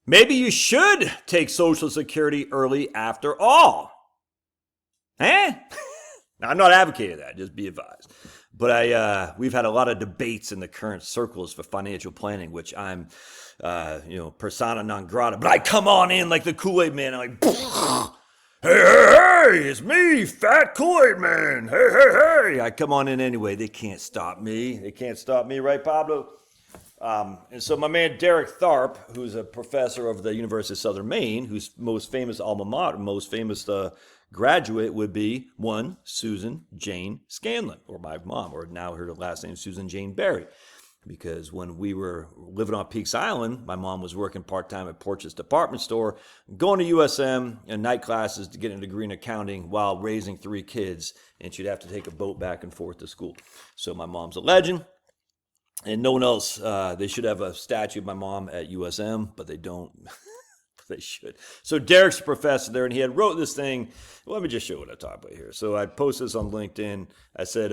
Maybe you should take Social Security early after all. Now, I'm not advocating that, just be advised. But we've had a lot of debates in the current circles for financial planning, which I'm, persona non grata. But I come on in like the Kool-Aid man. I'm like, hey, it's me, fat Kool-Aid man. Hey. I come on in anyway. They can't stop me. They can't stop me, right, Pablo? And so my man Derek Tharp, who's a professor of the University of Southern Maine, whose most famous alma mater, most famous graduate would be one, Susan Jane Scanlon, or my mom, or now her last name is Susan Jane Barry. Because when we were living on Peaks Island, my mom was working part-time at Porches Department Store, going to USM and night classes to get a degree in accounting while raising 3 kids, and she'd have to take a boat back and forth to school. So my mom's a legend. And no one else, they should have a statue of my mom at USM, but they don't. They should. So Derek's a professor there, and he had wrote this thing. Well, let me just show what I talk about here. So I posted this on LinkedIn. I said,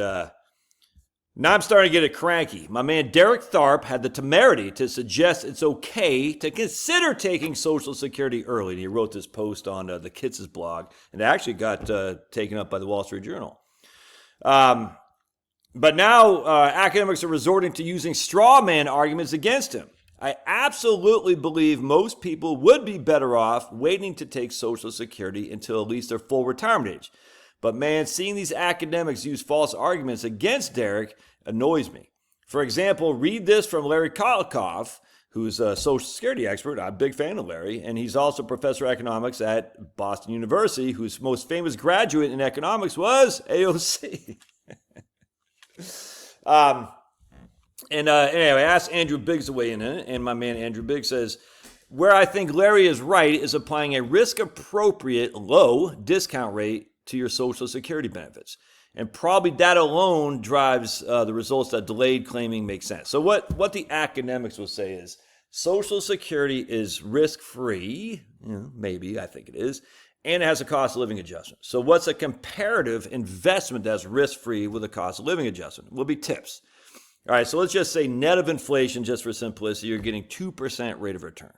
now I'm starting to get it cranky. My man Derek Tharp had the temerity to suggest it's okay to consider taking Social Security early. And he wrote this post on the Kids' blog, and it actually got taken up by the Wall Street Journal. But now academics are resorting to using straw man arguments against him. I absolutely believe most people would be better off waiting to take Social Security until at least their full retirement age. But man, seeing these academics use false arguments against Derek annoys me. For example, read this from Larry Kolikoff, who's a Social Security expert. I'm a big fan of Larry, and he's also professor of economics at Boston University, whose most famous graduate in economics was AOC. Anyway, I asked Andrew Biggs to weigh in it, and my man Andrew Biggs says, where I think Larry is right is applying a risk-appropriate low discount rate to your Social Security benefits. And probably that alone drives the results that delayed claiming makes sense. So what the academics will say is Social Security is risk-free, maybe, I think it is, and it has a cost of living adjustment. So what's a comparative investment that's risk-free with a cost of living adjustment? Will be tips. All right, so let's just say net of inflation, just for simplicity, you're getting 2% rate of return.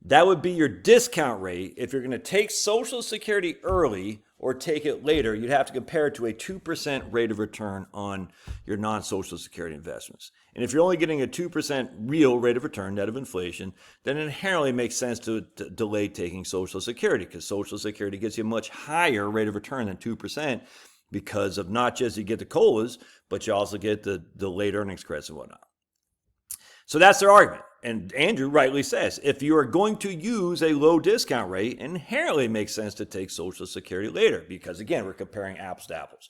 That would be your discount rate. If you're going to take Social Security early or take it later, you'd have to compare it to a 2% rate of return on your non-Social Security investments. And if you're only getting a 2% real rate of return, net of inflation, then it inherently makes sense to delay taking Social Security, because Social Security gets you a much higher rate of return than 2% because of not just you get the COLAs, but you also get the delayed earnings credits and whatnot. So that's their argument. And Andrew rightly says, if you are going to use a low discount rate, it inherently makes sense to take Social Security later, because again, we're comparing apples to apples.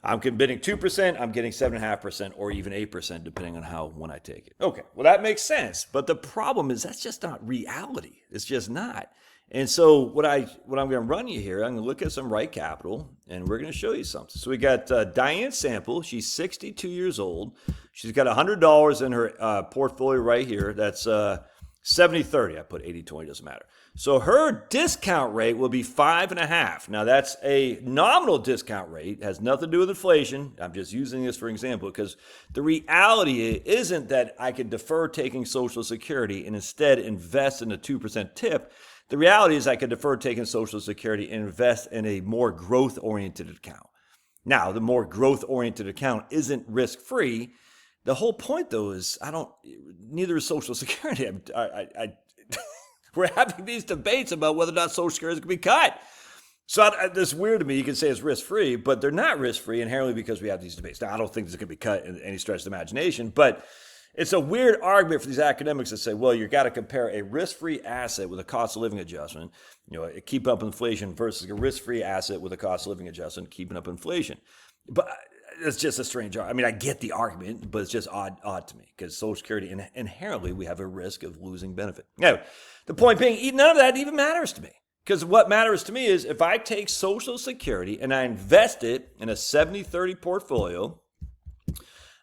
I'm bidding 2%, I'm getting 7.5% or even 8%, depending on when I take it. Okay, well, that makes sense. But the problem is that's just not reality. It's just not. And so what I'm going to run you here, I'm going to look at some Right Capital, and we're going to show you something. So we got Diane Sample. She's 62 years old. She's got $100 in her portfolio right here. That's 70-30. I put 80-20, doesn't matter. So her discount rate will be 5.5. Now that's a nominal discount rate. It has nothing to do with inflation. I'm just using this for example, because the reality isn't that I could defer taking Social Security and instead invest in a 2% tip. The reality is I could defer taking Social Security and invest in a more growth-oriented account. Now, the more growth-oriented account isn't risk-free. The whole point, though, is neither is Social Security. We're having these debates about whether or not Social Security can be cut. So it's weird to me. You can say it's risk-free, but they're not risk-free inherently because we have these debates. Now, I don't think this is going to be cut in any stretch of the imagination, but it's a weird argument for these academics to say, well, you've got to compare a risk-free asset with a cost of living adjustment, keep up inflation versus a risk-free asset with a cost of living adjustment, keeping up inflation. But it's just a strange argument. I mean, I get the argument, but it's just odd to me because Social Security, inherently, we have a risk of losing benefit. Now, the point being, none of that even matters to me. Because what matters to me is if I take Social Security and I invest it in a 70-30 portfolio,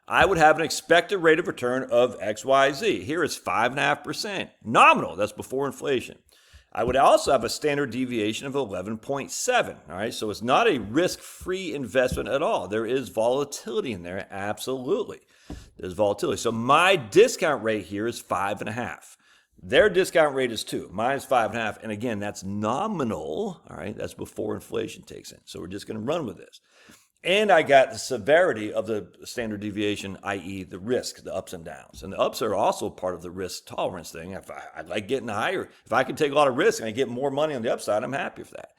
I would have an expected rate of return of XYZ. Here it's 5.5%. Nominal, that's before inflation. I would also have a standard deviation of 11.7. All right, so it's not a risk-free investment at all. There is volatility in there, absolutely. There's volatility. So my discount rate here is 5.5. Their discount rate is 2. Mine is 5.5. And again, that's nominal. All right. That's before inflation takes in. So we're just going to run with this. And I got the severity of the standard deviation, i.e. the risk, the ups and downs. And the ups are also part of the risk tolerance thing. If I like getting higher, if I can take a lot of risk and I get more money on the upside, I'm happy with that.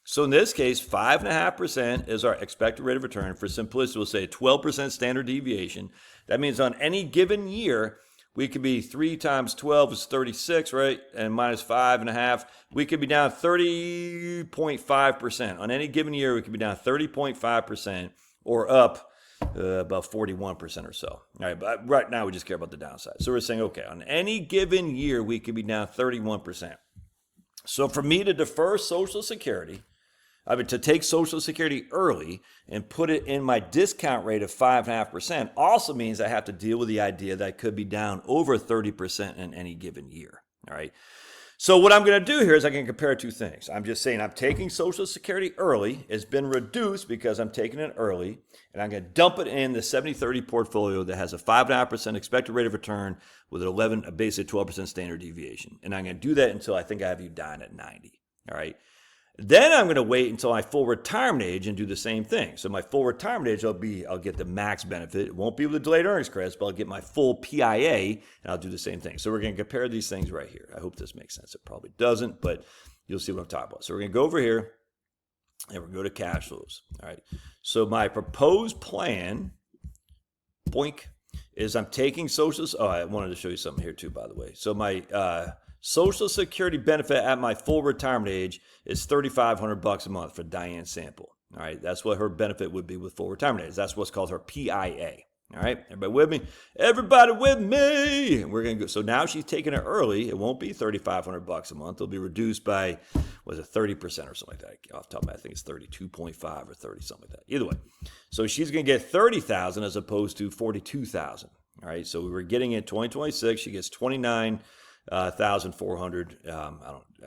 So in this case, 5.5% is our expected rate of return. For simplicity, we'll say 12% standard deviation. That means on any given year, we could be 3 times 12 is 36, right? And minus 5.5, we could be down 30.5%. On any given year, we could be down 30.5% or up about 41% or so. All right, but right now we just care about the downside. So we're saying, okay, on any given year, we could be down 31%. So for me to defer Social Security, to take Social Security early and put it in my discount rate of 5.5% also means I have to deal with the idea that I could be down over 30% in any given year. All right. So what I'm going to do here is I can compare two things. I'm just saying I'm taking Social Security early. It's been reduced because I'm taking it early, and I'm going to dump it in the 70-30 portfolio that has a 5.5% expected rate of return with a basic 12% standard deviation. And I'm going to do that until I think I have you down at 90. All right. Then I'm going to wait until my full retirement age and do the same thing. So my full retirement age, I'll get the max benefit. It won't be with the delayed earnings credits, but I'll get my full PIA, and I'll do the same thing. So we're going to compare these things right here. I hope this makes sense. It probably doesn't, but you'll see what I'm talking about. So we're going to go over here, and we're going to go to cash flows. All right. So my proposed plan, boink, is I'm taking Social. Oh, I wanted to show you something here too, by the way. So my Social Security benefit at my full retirement age is $3,500 a month for Diane Sample. All right, that's what her benefit would be with full retirement age. That's what's called her PIA. All right, everybody with me? Everybody with me? We're gonna go. So now she's taking it early. It won't be $3,500 a month. It'll be reduced by 30% or something like that. Off the top of my head, I think it's 32.5 or 30, something like that. Either way, so she's gonna get $30,000 as opposed to $42,000. All right, so we were getting in 2026. She gets 29,400. I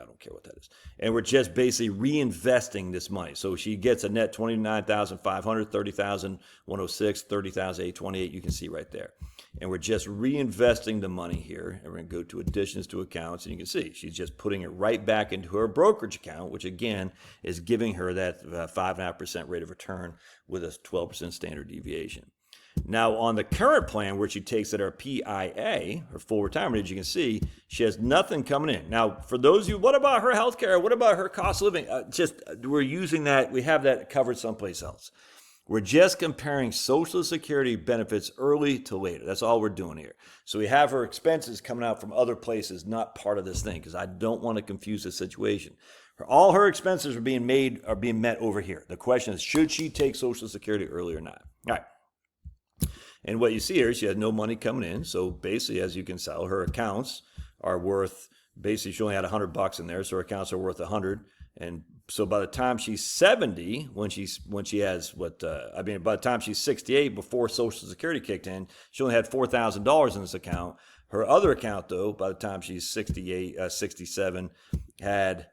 don't care what that is. And we're just basically reinvesting this money. So she gets a net 29,500, 30,106, 30,828. You can see right there. And we're just reinvesting the money here. And we're going to go to additions to accounts. And you can see she's just putting it right back into her brokerage account, which again is giving her that 5.5% rate of return with a 12% standard deviation. Now, on the current plan, where she takes at her PIA, her full retirement age, you can see she has nothing coming in. Now, for those of you, what about her health care? What about her cost of living? We're using that. We have that covered someplace else. We're just comparing Social Security benefits early to later. That's all we're doing here. So we have her expenses coming out from other places, not part of this thing, because I don't want to confuse the situation. All her expenses are being met over here. The question is, should she take Social Security early or not? All right. And what you see here, she has no money coming in. So basically, as you can tell, her accounts are worth, basically she only had $100 in there. So her accounts are worth 100. And so by the time she's 70, by the time she's 68, before Social Security kicked in, she only had $4,000 in this account. Her other account, though, by the time she's 67, had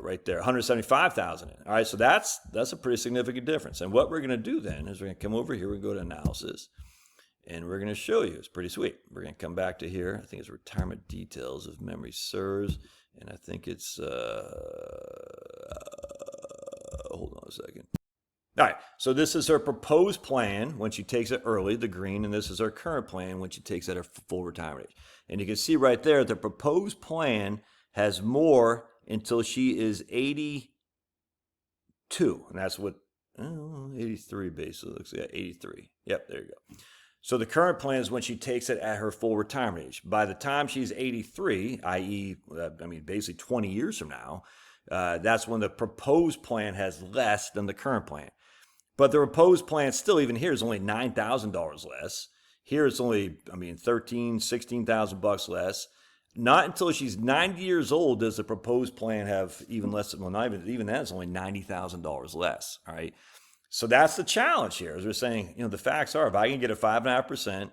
right there, 175,000. All right, so that's a pretty significant difference. And what we're going to do then is we're going to come over here, we go to analysis, and we're going to show you. It's pretty sweet. We're going to come back to here. I think it's retirement details if memory serves, and I think it's hold on a second. All right, so this is her proposed plan when she takes it early, the green, and this is her current plan when she takes it at her full retirement age. And you can see right there, the proposed plan has more until she is 82. And that's what, 83 basically looks like. 83. Yep, there you go. So the current plan is when she takes it at her full retirement age. By the time she's 83, i.e., basically 20 years from now, that's when the proposed plan has less than the current plan. But the proposed plan still, even here, is only $9,000 less. Here it's only, $13,000, $16,000 less. Not until she's 90 years old does the proposed plan have even less. Well, not even that, it's only $90,000 less. All right. So that's the challenge here. As we're saying, the facts are, if I can get a 5.5%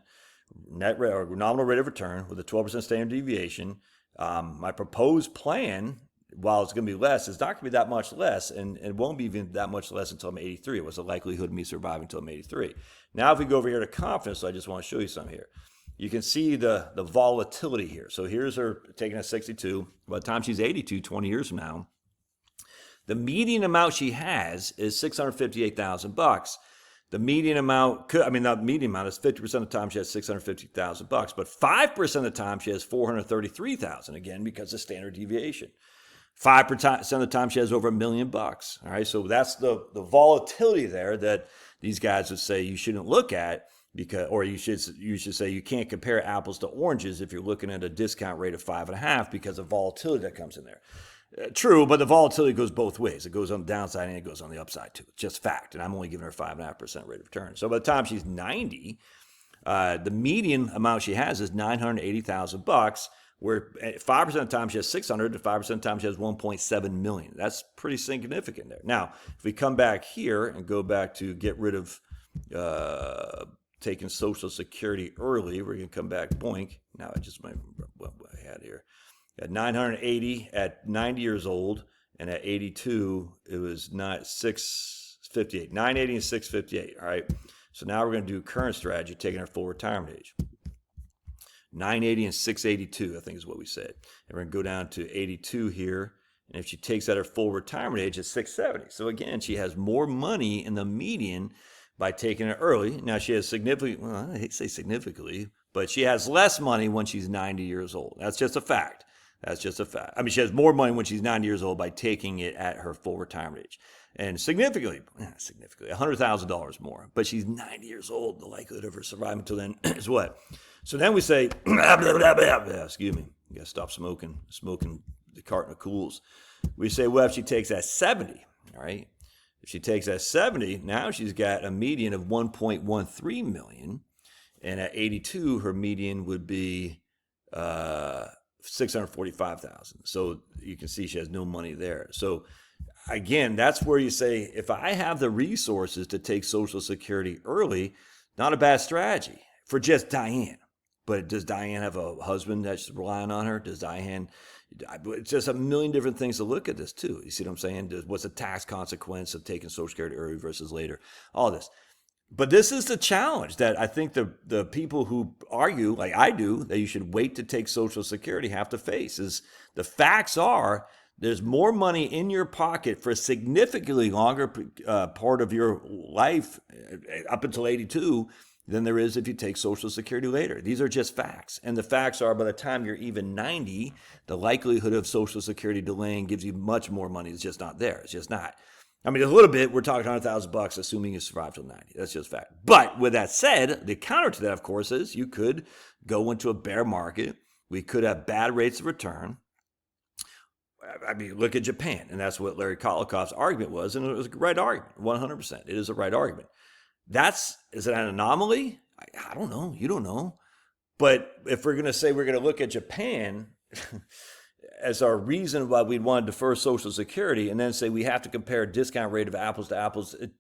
net rate or nominal rate of return with a 12% standard deviation, my proposed plan, while it's going to be less, it's not going to be that much less, and it won't be even that much less until I'm 83. What's the likelihood of me surviving until I'm 83? Now, if we go over here to confidence, so I just want to show you something here. you can see the volatility here. So here's her taking at 62. By the time she's 82, 20 years from now, the median amount she has is $658,000. The median amount, not median amount is 50% of the time she has $650,000, but 5% of the time she has $433,000, again, because of standard deviation. 5% of the time she has over $1 million. All right, so that's the volatility there that these guys would say you shouldn't look at, because, or you should say you can't compare apples to oranges if you're looking at a discount rate of 5.5 because of volatility that comes in there. True, but the volatility goes both ways. It goes on the downside and it goes on the upside too. It's just fact. And I'm only giving her 5.5% rate of return. So by the time she's 90, the median amount she has is $980,000, where 5% of the time she has 600, to 5% of the time she has 1.7 million. That's pretty significant there. Now, if we come back here and go back to get rid of taking Social Security early, we're going to come back, boink. Now I just might what I had here. At 980 at 90 years old, and at 82, it was not 658. 980 and 658, all right? So now we're going to do current strategy, taking our full retirement age. 980 and 682, I think is what we said. And we're going to go down to 82 here, and if she takes out her full retirement age, it's 670. So again, she has more money in the median by taking it early. Now she has significantly, well, I hate to say significantly, but she has less money when she's 90 years old. That's just a fact. That's just a fact. I mean, she has more money when she's 90 years old by taking it at her full retirement age. And significantly, $100,000 more. But she's 90 years old. The likelihood of her surviving until then is what? So then we say, excuse me, you got to stop smoking the carton of Cools. We say, well, if she takes that 70, all right? If she takes that 70, now she's got a median of 1.13 million. And at 82, her median would be 645,000. So you can see she has no money there. So again, that's where you say, if I have the resources to take Social Security early, not a bad strategy for just Diane. But does Diane have a husband that's relying on her? Does Diane, it's just a million different things to look at this too. You see what I'm saying? What's the tax consequence of taking Social Security early versus later? All this. But this is the challenge that I think the people who argue, like I do, that you should wait to take Social Security have to face. Is the facts are there's more money in your pocket for a significantly longer part of your life, up until 82, than there is if you take Social Security later. These are just facts. And the facts are by the time you're even 90, the likelihood of Social Security delaying gives you much more money. It's just not there. It's just not. I mean, a little bit, we're talking $100,000 assuming you survive till 90. That's just fact. But with that said, the counter to that, of course, is you could go into a bear market. We could have bad rates of return. I mean, look at Japan. And that's what Larry Kolikoff's argument was. And it was a right argument, 100%. It is a right argument. Is it an anomaly? I don't know. You don't know. But if we're going to say we're going to look at Japan as our reason why we'd want to defer Social Security and then say we have to compare a discount rate of apples to apples, it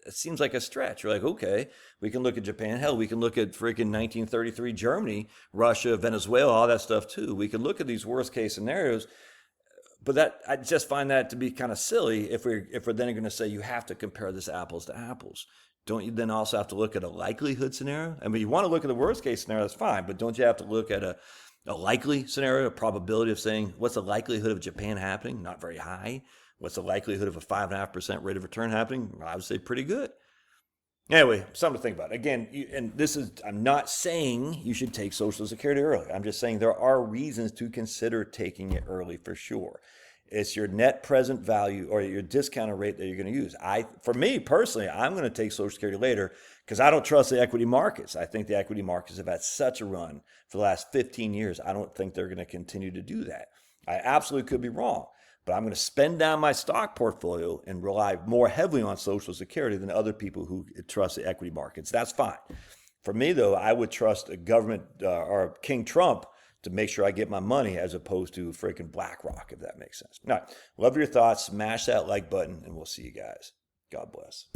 seems like a stretch. You're like, okay, we can look at Japan. Hell, we can look at freaking 1933 Germany, Russia, Venezuela, all that stuff too. We can look at these worst case scenarios. But I just find that to be kind of silly if we're then going to say you have to compare this apples to apples. Don't you then also have to look at a likelihood scenario? I mean, you want to look at the worst case scenario, that's fine, but don't you have to look at a likely scenario, a probability of saying, what's the likelihood of Japan happening? Not very high. What's the likelihood of a 5.5% rate of return happening? I would say pretty good. Anyway, something to think about. Again, I'm not saying you should take Social Security early. I'm just saying there are reasons to consider taking it early for sure. It's your net present value or your discounted rate that you're going to use. For me personally, I'm going to take Social Security later because I don't trust the equity markets. I think the equity markets have had such a run for the last 15 years. I don't think they're going to continue to do that. I absolutely could be wrong, but I'm going to spend down my stock portfolio and rely more heavily on Social Security than other people who trust the equity markets. That's fine. For me, though, I would trust a government or King Trump to make sure I get my money as opposed to freaking BlackRock, if that makes sense. All right. Love your thoughts. Smash that like button, and we'll see you guys. God bless.